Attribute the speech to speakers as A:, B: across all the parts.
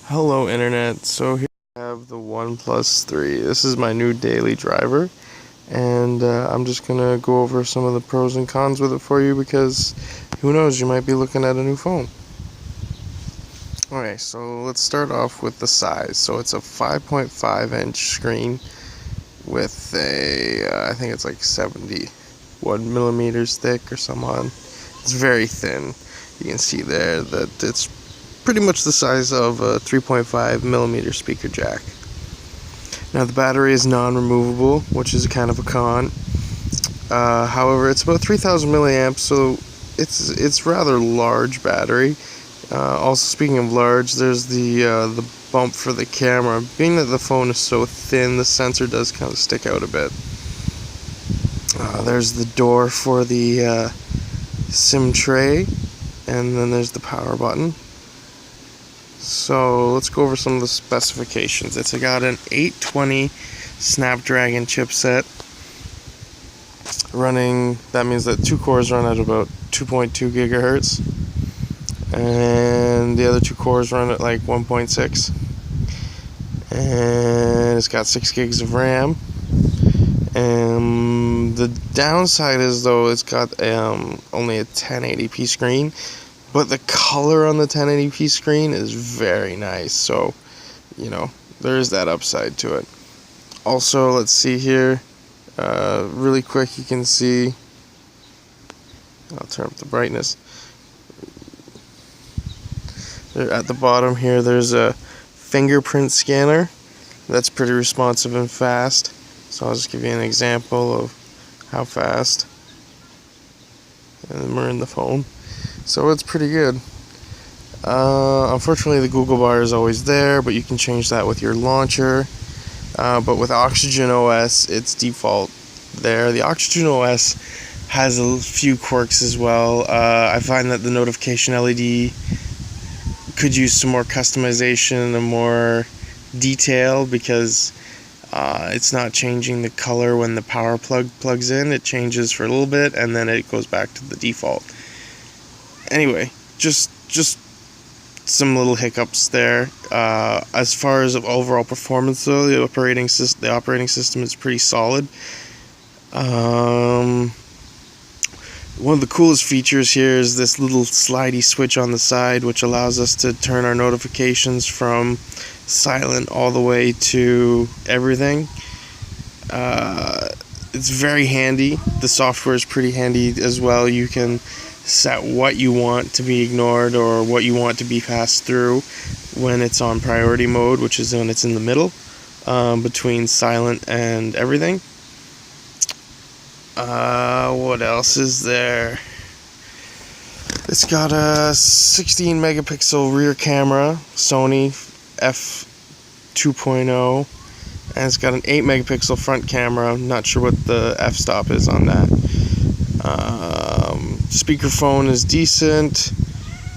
A: Hello Internet, so here I have the OnePlus 3. This is my new daily driver, and I'm just going to go over some of the pros and cons with it for you because who knows, you might be looking at a new phone. Okay, so let's start off with the size. So it's a 5.5 inch screen with I think it's like 71 millimeters thick or something. It's very thin. You can see there that it's pretty much the size of a 3.5 millimeter speaker jack. Now the battery is non-removable, which is kind of a con. However, it's about 3,000 milliamps, so it's rather large battery. Also, speaking of large, there's the bump for the camera. Being that the phone is so thin, the sensor does kind of stick out a bit. There's the door for the SIM tray, and then there's the power button. So let's go over some of the specifications. It's got an 820 Snapdragon chipset running. That means that two cores run at about 2.2 gigahertz, and the other two cores run at like 1.6. And it's got 6 gigs of RAM. And the downside is, though, it's got only a 1080p screen. But the color on the 1080p screen is very nice, so, you know, there's that upside to it. Also, let's see here, really quick, you can see, I'll turn up the brightness. There, at the bottom here, there's a fingerprint scanner. That's pretty responsive and fast. So I'll just give you an example of how fast. And then we're in the phone. So it's pretty good. Unfortunately, the Google bar is always there, but you can change that with your launcher. But with Oxygen OS, it's default there. The Oxygen OS has a few quirks as well. I find that the notification LED could use some more customization and more detail because it's not changing the color when the power plug plugs in. It changes for a little bit and then it goes back to the default. Anyway, just some little hiccups there. As far as overall performance, though, the operating system is pretty solid. One of the coolest features here is this little slidey switch on the side, which allows us to turn our notifications from silent all the way to everything. It's very handy. The software is pretty handy as well. You can set what you want to be ignored or what you want to be passed through when it's on priority mode, which is when it's in the middle between silent and everything. What else is there? It's got a 16 megapixel rear camera, Sony f2.0, and it's got an 8 megapixel front camera. I'm not sure what the f-stop is on that. Speakerphone is decent.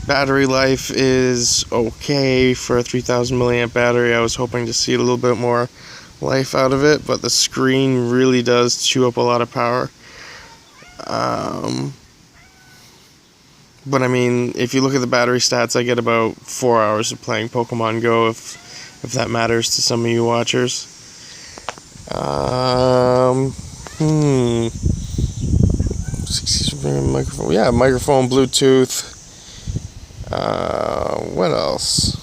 A: Battery life is okay for a 3,000 milliamp battery. I was hoping to see a little bit more life out of it, but the screen really does chew up a lot of power. But I mean, if you look at the battery stats, I get about 4 hours of playing Pokemon Go, if that matters to some of you watchers. Microphone, yeah, microphone, Bluetooth. What else?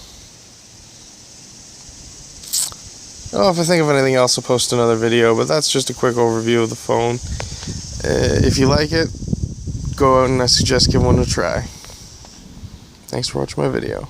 A: Oh, if I think of anything else, I'll post another video, but that's just a quick overview of the phone. If you like it, go out and I suggest give one a try. Thanks for watching my video.